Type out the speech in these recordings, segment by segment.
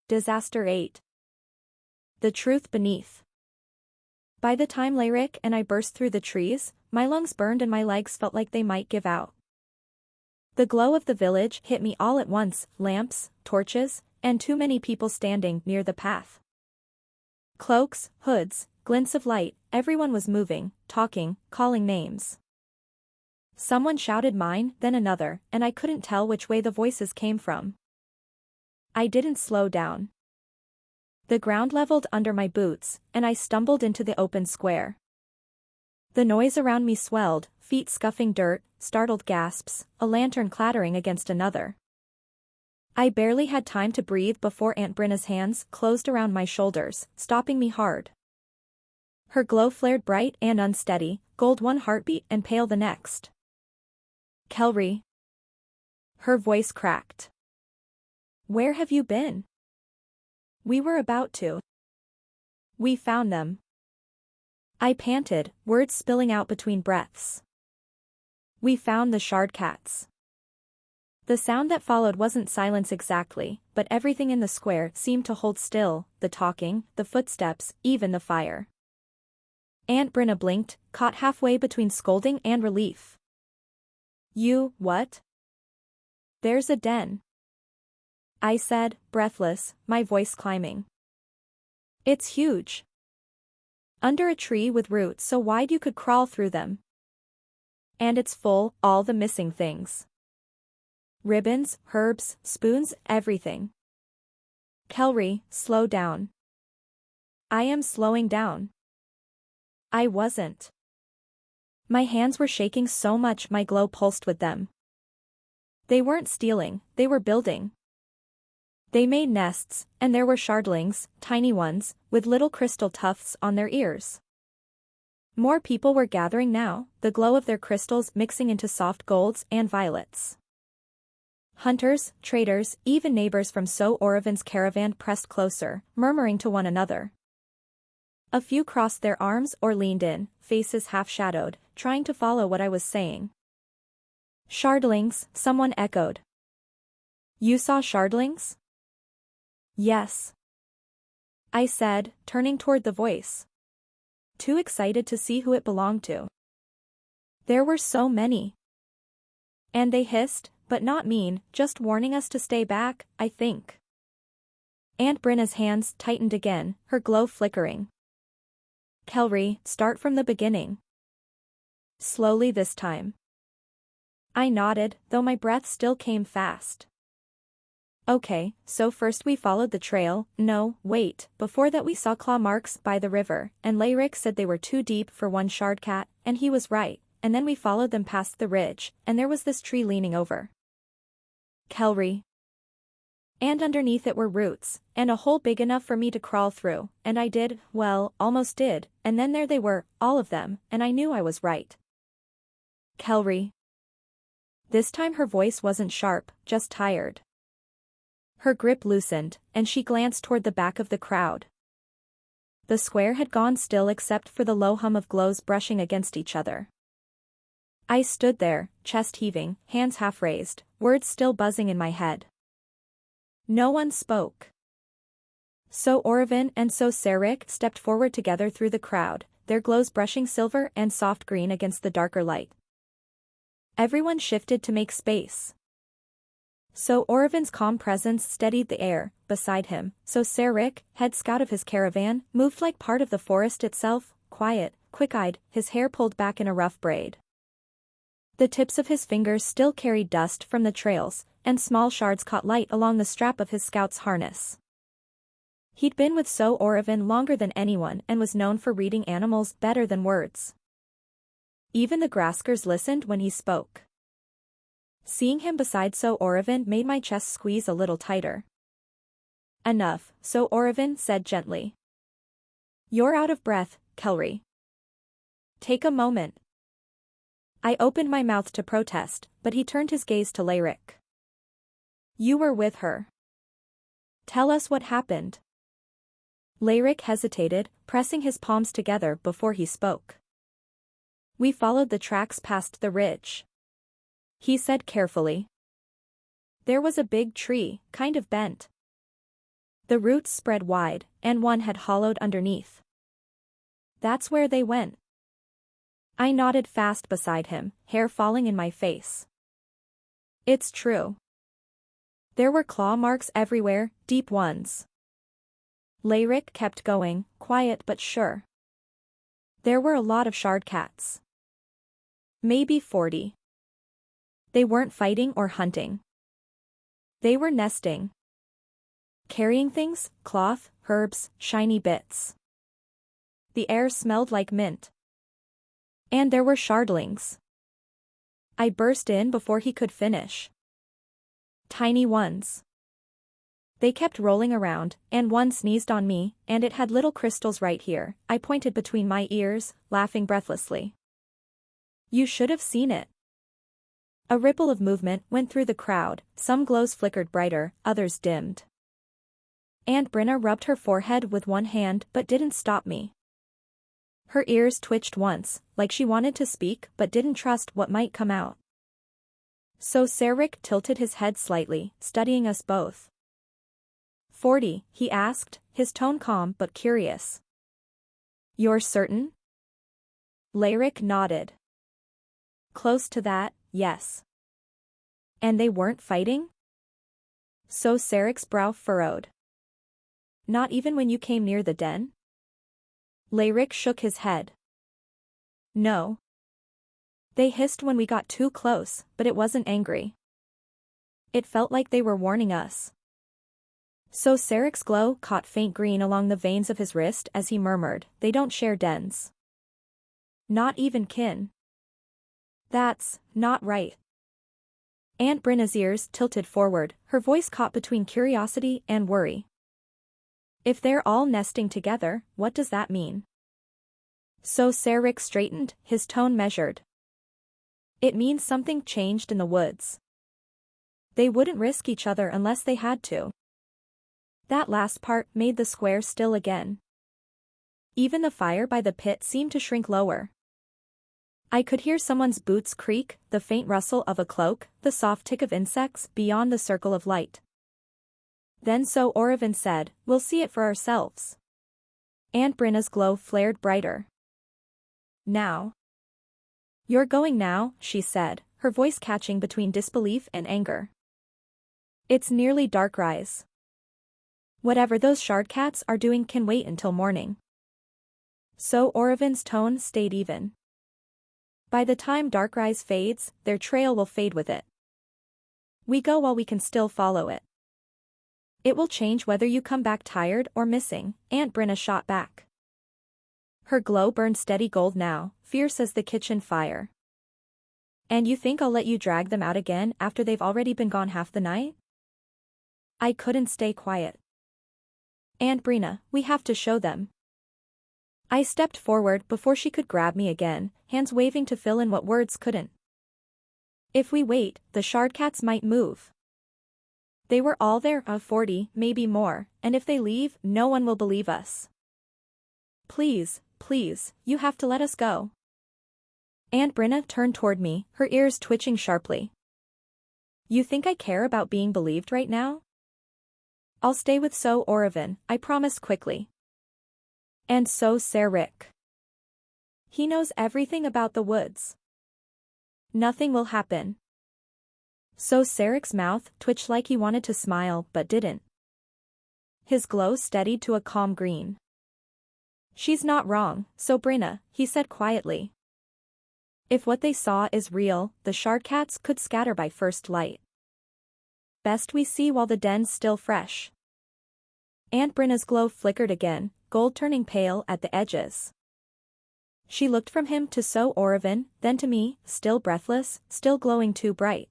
Disaster 8. The truth beneath. By the time Lyric and I burst through the trees, my lungs burned and my legs felt like they might give out. The glow of the village hit me all at once, lamps, torches, and too many people standing near the path. Cloaks, hoods, glints of light, everyone was moving, talking, calling names. Someone shouted mine, then another, and I couldn't tell which way the voices came from. I didn't slow down. The ground leveled under my boots, and I stumbled into the open square. The noise around me swelled, feet scuffing dirt, startled gasps, a lantern clattering against another. I barely had time to breathe before Aunt Brenna's hands closed around my shoulders, stopping me hard. Her glow flared bright and unsteady, gold one heartbeat and pale the next. "Kelry." Her voice cracked. "Where have you been?" "We were about to. We found them." I panted, words spilling out between breaths. "We found the shard cats." The sound that followed wasn't silence exactly, but everything in the square seemed to hold still, the talking, the footsteps, even the fire. Aunt Brenna blinked, caught halfway between scolding and relief. "You, what?" "There's a den," I said, breathless, my voice climbing. "It's huge. Under a tree with roots so wide you could crawl through them. And it's full, all the missing things. Ribbons, herbs, spoons, everything." "Kelry, slow down." "I am slowing down." I wasn't. My hands were shaking so much my glow pulsed with them. They weren't stealing, they were building. They made nests, and there were shardlings, tiny ones, with little crystal tufts on their ears. More people were gathering now, the glow of their crystals mixing into soft golds and violets. Hunters, traders, even neighbors from So Oravan's caravan pressed closer, murmuring to one another. A few crossed their arms or leaned in, faces half-shadowed, trying to follow what I was saying. "Shardlings," someone echoed. "You saw shardlings?" "Yes," I said, turning toward the voice. Too excited to see who it belonged to. There were so many. And they hissed, but not mean, just warning us to stay back, I think. Aunt Brenna's hands tightened again, her glow flickering. "Kelry, start from the beginning." Slowly this time. I nodded, though my breath still came fast. "Okay, so first we followed the trail, no, wait, before that we saw claw marks by the river, and Lyric said they were too deep for one shard cat, and he was right, and then we followed them past the ridge, and there was this tree leaning over." "Kelry." "And underneath it were roots, and a hole big enough for me to crawl through, and I did, well, almost did, and then there they were, all of them, and I knew I was right." "Kelry." This time her voice wasn't sharp, just tired. Her grip loosened, and she glanced toward the back of the crowd. The square had gone still except for the low hum of glows brushing against each other. I stood there, chest heaving, hands half raised, words still buzzing in my head. No one spoke. So Oravan and So Serryn stepped forward together through the crowd, their glows brushing silver and soft green against the darker light. Everyone shifted to make space. So Oravan's calm presence steadied the air, beside him, so Serryn, head scout of his caravan, moved like part of the forest itself, quiet, quick-eyed, his hair pulled back in a rough braid. The tips of his fingers still carried dust from the trails, and small shards caught light along the strap of his scout's harness. He'd been with So Oravan longer than anyone and was known for reading animals better than words. Even the graskers listened when he spoke. Seeing him beside So Oravan made my chest squeeze a little tighter. "Enough," So Oravan said gently. "You're out of breath, Kelry. Take a moment." I opened my mouth to protest, but he turned his gaze to Lyric. "You were with her. Tell us what happened." Lyric hesitated, pressing his palms together before he spoke. "We followed the tracks past the ridge," he said carefully. "There was a big tree, kind of bent. The roots spread wide, and one had hollowed underneath. That's where they went. I nodded fast beside him, hair falling in my face. It's true. There were claw marks everywhere, deep ones. Lyric kept going, quiet but sure. There were a lot of shard cats. Maybe 40. They weren't fighting or hunting. They were nesting. Carrying things, cloth, herbs, shiny bits. The air smelled like mint. And there were shardlings. I burst in before he could finish. Tiny ones. They kept rolling around, and one sneezed on me, and it had little crystals right here. I pointed between my ears, laughing breathlessly. You should have seen it. A ripple of movement went through the crowd, some glows flickered brighter, others dimmed. Aunt Brenna rubbed her forehead with one hand but didn't stop me. Her ears twitched once, like she wanted to speak but didn't trust what might come out. So Serryn tilted his head slightly, studying us both. 40, he asked, his tone calm but curious. You're certain? Lyric nodded. Close to that, yes. And they weren't fighting? So Serryn's brow furrowed. Not even when you came near the den? Lyric shook his head. No. They hissed when we got too close, but it wasn't angry. It felt like they were warning us. So Serryn's glow caught faint green along the veins of his wrist as he murmured, they don't share dens. Not even kin. That's not right. Aunt Brenna's ears tilted forward, her voice caught between curiosity and worry. If they're all nesting together, what does that mean? So Serryn straightened, his tone measured. It means something changed in the woods. They wouldn't risk each other unless they had to. That last part made the square still again. Even the fire by the pit seemed to shrink lower. I could hear someone's boots creak, the faint rustle of a cloak, the soft tick of insects beyond the circle of light. Then so Orvin said, we'll see it for ourselves. Aunt Brenna's glow flared brighter. Now. You're going now, she said, her voice catching between disbelief and anger. It's nearly dark rise. Whatever those shard cats are doing can wait until morning. So Orvin's tone stayed even. By the time dark rise fades, their trail will fade with it. We go while we can still follow it. It will change whether you come back tired or missing, Aunt Brenna shot back. Her glow burned steady gold now, fierce as the kitchen fire. And you think I'll let you drag them out again after they've already been gone half the night? I couldn't stay quiet. Aunt Brenna, we have to show them. I stepped forward before she could grab me again, hands waving to fill in what words couldn't. If we wait, the shard cats might move. They were all there, 40, maybe more, and if they leave, no one will believe us. Please, please, you have to let us go. Aunt Brenna turned toward me, her ears twitching sharply. You think I care about being believed right now? I'll stay with So Orvin, I promised quickly. And so Serryn. He knows everything about the woods. Nothing will happen. So Serryn's mouth twitched like he wanted to smile but didn't. His glow steadied to a calm green. She's not wrong, So Brenna, he said quietly. If what they saw is real, the shard cats could scatter by first light. Best we see while the den's still fresh. Aunt Brenna's glow flickered again, gold turning pale at the edges. She looked from him to So Orvin, then to me, still breathless, still glowing too bright.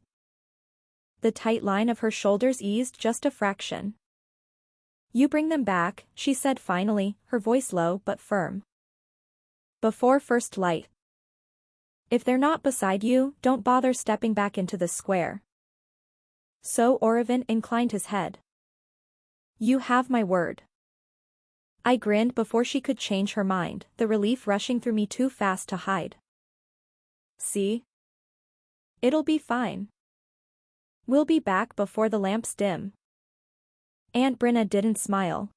The tight line of her shoulders eased just a fraction. You bring them back, she said finally, her voice low but firm. Before first light. If they're not beside you, don't bother stepping back into the square. So Orvin inclined his head. You have my word. I grinned before she could change her mind, the relief rushing through me too fast to hide. See? It'll be fine. We'll be back before the lamps dim. Aunt Brenna didn't smile.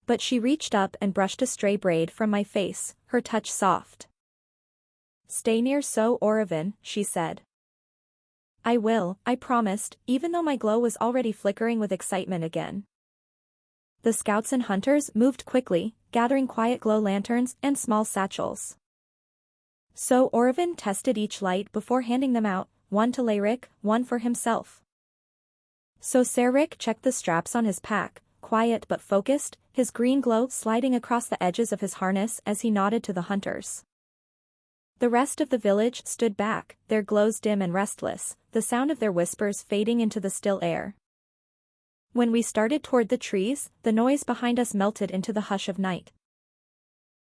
But she reached up and brushed a stray braid from my face, her touch soft. "Stay near So Oravin," she said. "I will," I promised, even though my glow was already flickering with excitement again. The scouts and hunters moved quickly, gathering quiet glow lanterns and small satchels. So Oravin tested each light before handing them out, one to Lyric, one for himself. So Serryn checked the straps on his pack, quiet but focused, his green glow sliding across the edges of his harness as he nodded to the hunters. The rest of the village stood back, their glows dim and restless, the sound of their whispers fading into the still air. When we started toward the trees, the noise behind us melted into the hush of night.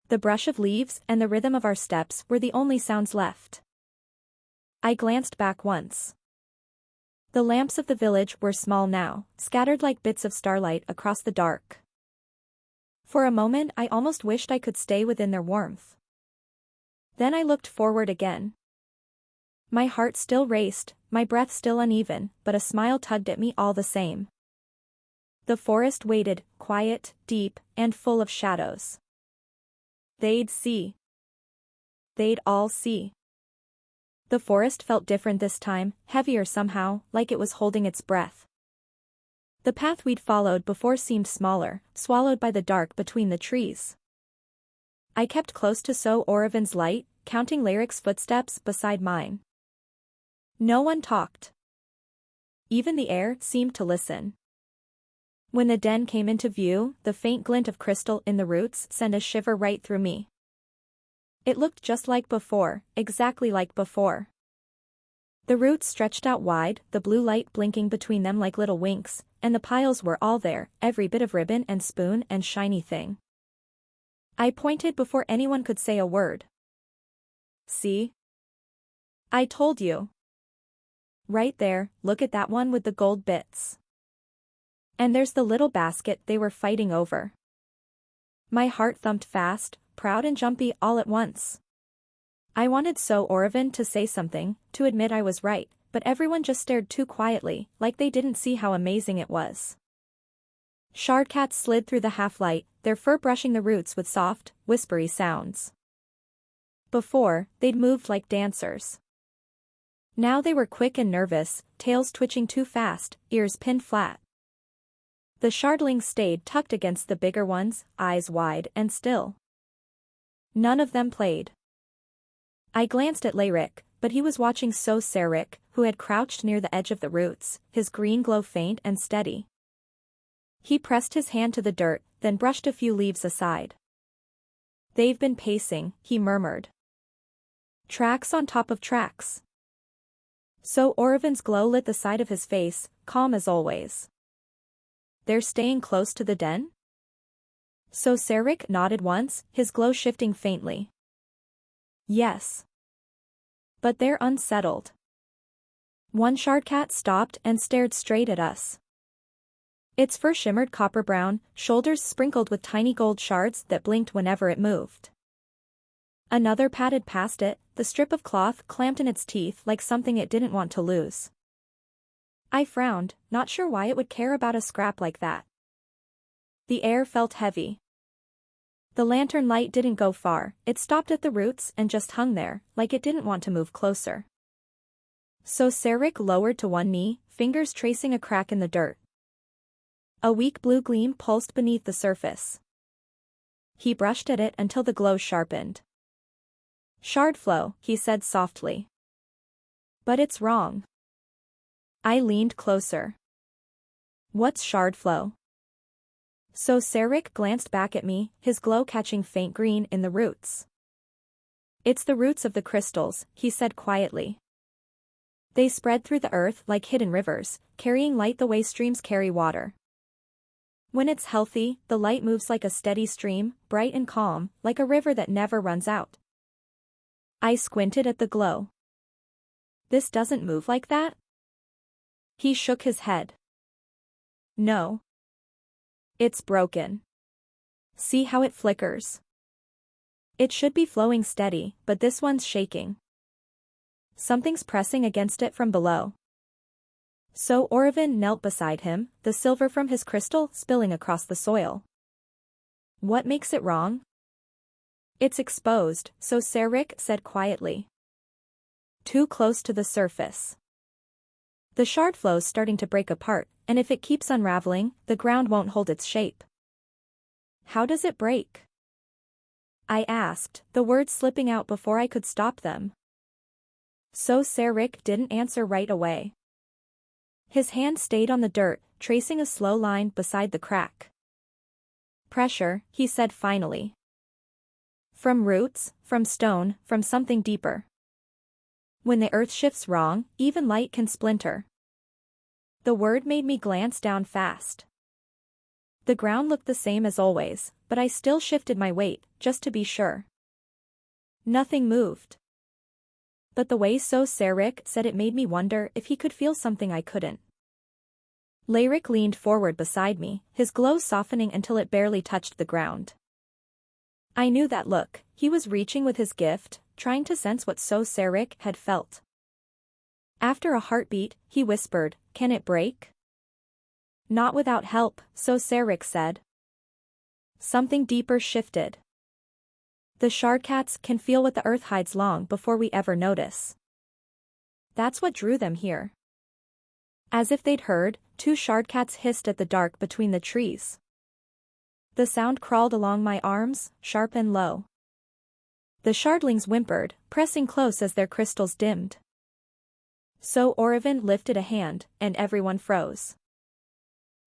The brush of leaves and the rhythm of our steps were the only sounds left. I glanced back once. The lamps of the village were small now, scattered like bits of starlight across the dark. For a moment I almost wished I could stay within their warmth. Then I looked forward again. My heart still raced, my breath still uneven, but a smile tugged at me all the same. The forest waited, quiet, deep, and full of shadows. They'd see. They'd all see. The forest felt different this time, heavier somehow, like it was holding its breath. The path we'd followed before seemed smaller, swallowed by the dark between the trees. I kept close to So Oravin's light, counting Lyric's footsteps beside mine. No one talked. Even the air seemed to listen. When the den came into view, the faint glint of crystal in the roots sent a shiver right through me. It looked just like before, exactly like before. The roots stretched out wide, the blue light blinking between them like little winks, and the piles were all there, every bit of ribbon and spoon and shiny thing. I pointed before anyone could say a word. "See? I told you. Right there, look at that one with the gold bits. And there's the little basket they were fighting over." My heart thumped fast, proud and jumpy all at once. I wanted So Oravin to say something, to admit I was right, but everyone just stared too quietly, like they didn't see how amazing it was. Shardcats slid through the half-light, their fur brushing the roots with soft, whispery sounds. Before, they'd moved like dancers. Now they were quick and nervous, tails twitching too fast, ears pinned flat. The shardlings stayed tucked against the bigger ones, eyes wide and still. None of them played. I glanced at Lyric, but he was watching So Serryn, who had crouched near the edge of the roots, his green glow faint and steady. He pressed his hand to the dirt, then brushed a few leaves aside. "They've been pacing," he murmured. "Tracks on top of tracks." So Oravin's glow lit the side of his face, calm as always. "They're staying close to the den?" So Serryn nodded once, his glow shifting faintly. "Yes. But they're unsettled." One shardcat stopped and stared straight at us. Its fur shimmered copper-brown, shoulders sprinkled with tiny gold shards that blinked whenever it moved. Another padded past it, the strip of cloth clamped in its teeth like something it didn't want to lose. I frowned, not sure why it would care about a scrap like that. The air felt heavy. The lantern light didn't go far, it stopped at the roots and just hung there, like it didn't want to move closer. So Serryn lowered to one knee, fingers tracing a crack in the dirt. A weak blue gleam pulsed beneath the surface. He brushed at it until the glow sharpened. "Shard flow," he said softly. "But it's wrong." I leaned closer. "What's shard flow?" So Serryn glanced back at me, his glow catching faint green in the roots. "It's the roots of the crystals," he said quietly. "They spread through the earth like hidden rivers, carrying light the way streams carry water. When it's healthy, the light moves like a steady stream, bright and calm, like a river that never runs out." I squinted at the glow. "This doesn't move like that?" He shook his head. "No. It's broken. See how it flickers? It should be flowing steady, but this one's shaking. Something's pressing against it from below." So Oravin knelt beside him, the silver from his crystal spilling across the soil. What makes it wrong? It's exposed, so Serryn said quietly. Too close to the surface. The shard flow's starting to break apart, and if it keeps unraveling, the ground won't hold its shape. How does it break? I asked, the words slipping out before I could stop them. So Serryn didn't answer right away. His hand stayed on the dirt, tracing a slow line beside the crack. Pressure, he said finally. From roots, from stone, from something deeper. When the earth shifts wrong, even light can splinter. The word made me glance down fast. The ground looked the same as always, but I still shifted my weight, just to be sure. Nothing moved. But the way So Serryn said it made me wonder if he could feel something I couldn't. Serryn leaned forward beside me, his glow softening until it barely touched the ground. I knew that look, he was reaching with his gift, trying to sense what So Serryn had felt. After a heartbeat, he whispered, "Can it break?" "Not without help," So Serryn said. Something deeper shifted. The shardcats can feel what the earth hides long before we ever notice. That's what drew them here. As if they'd heard, two shardcats hissed at the dark between the trees. The sound crawled along my arms, sharp and low. The shardlings whimpered, pressing close as their crystals dimmed. So Oravin lifted a hand, and everyone froze.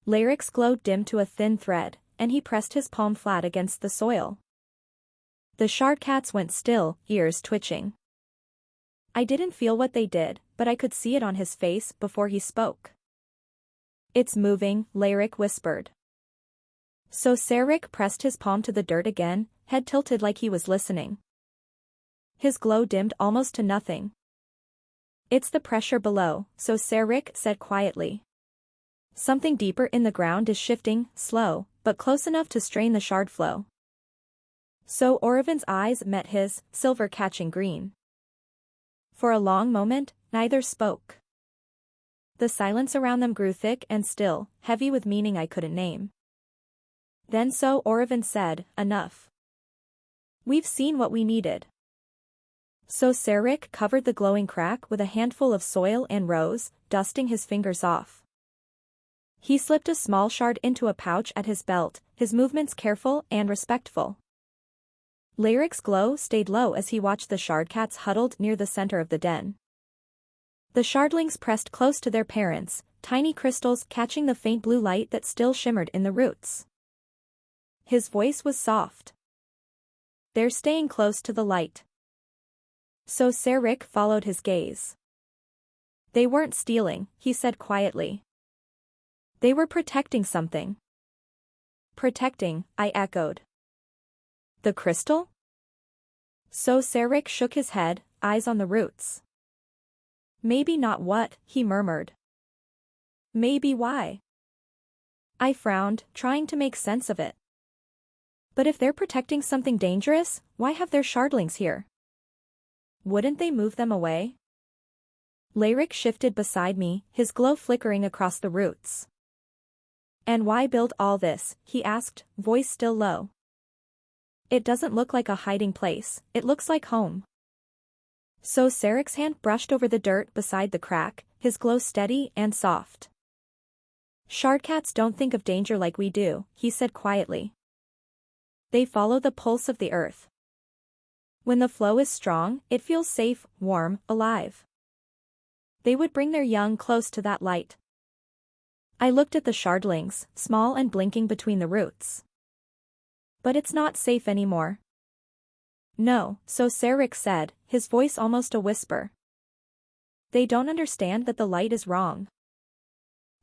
Serryn's glow dimmed to a thin thread, and he pressed his palm flat against the soil. The shardcats went still, ears twitching. I didn't feel what they did, but I could see it on his face before he spoke. "It's moving," Serryn whispered. So Serryn pressed his palm to the dirt again, head tilted like he was listening. His glow dimmed almost to nothing. "It's the pressure below," So Serryn said quietly. "Something deeper in the ground is shifting, slow, but close enough to strain the shard flow." So Oravin's eyes met his, silver catching green. For a long moment, neither spoke. The silence around them grew thick and still, heavy with meaning I couldn't name. Then So Oravin said, "Enough. We've seen what we needed." So Serryn covered the glowing crack with a handful of soil and rose, dusting his fingers off. He slipped a small shard into a pouch at his belt, his movements careful and respectful. Serryn's glow stayed low as he watched the shardcats huddled near the center of the den. The shardlings pressed close to their parents, tiny crystals catching the faint blue light that still shimmered in the roots. His voice was soft. "They're staying close to the light." So Serryn followed his gaze. "They weren't stealing," he said quietly. "They were protecting something." "Protecting," I echoed. "The crystal?" So Serryn shook his head, eyes on the roots. "Maybe not what," he murmured. "Maybe why." I frowned, trying to make sense of it. But if they're protecting something dangerous, why have their shardlings here? Wouldn't they move them away? Serryn shifted beside me, his glow flickering across the roots. "And why build all this?" he asked, voice still low. "It doesn't look like a hiding place, it looks like home." So Serryn's hand brushed over the dirt beside the crack, his glow steady and soft. "Shardcats don't think of danger like we do," he said quietly. "They follow the pulse of the earth. When the flow is strong, it feels safe, warm, alive. They would bring their young close to that light." I looked at the shardlings, small and blinking between the roots. "But it's not safe anymore." "No," so Serryn said, his voice almost a whisper. "They don't understand that the light is wrong.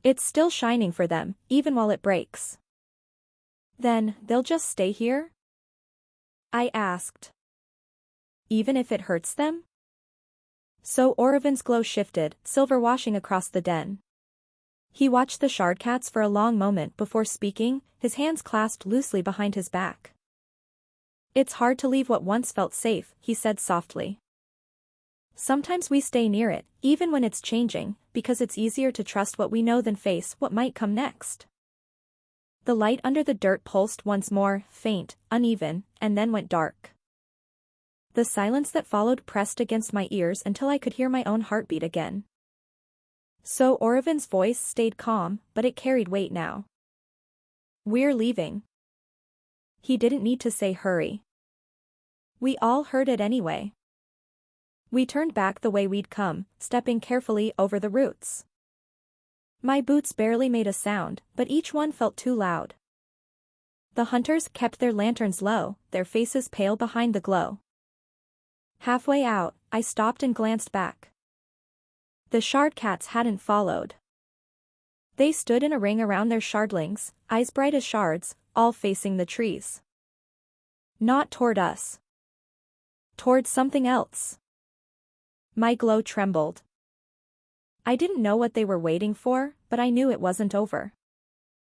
It's still shining for them, even while it breaks." "Then, they'll just stay here?" I asked. "Even if it hurts them?" So Oravin's glow shifted, silver washing across the den. He watched the shardcats for a long moment before speaking, his hands clasped loosely behind his back. "It's hard to leave what once felt safe," he said softly. Sometimes we stay near it, even when it's changing, because it's easier to trust what we know than face what might come next. The light under the dirt pulsed once more, faint, uneven, and then went dark. The silence that followed pressed against my ears until I could hear my own heartbeat again. So Orevin's voice stayed calm, but it carried weight now. "We're leaving." He didn't need to say hurry. We all heard it anyway. We turned back the way we'd come, stepping carefully over the roots. My boots barely made a sound, but each one felt too loud. The hunters kept their lanterns low, their faces pale behind the glow. Halfway out, I stopped and glanced back. The shard cats hadn't followed. They stood in a ring around their shardlings, eyes bright as shards, all facing the trees. Not toward us. Toward something else. My glow trembled. I didn't know what they were waiting for, but I knew it wasn't over.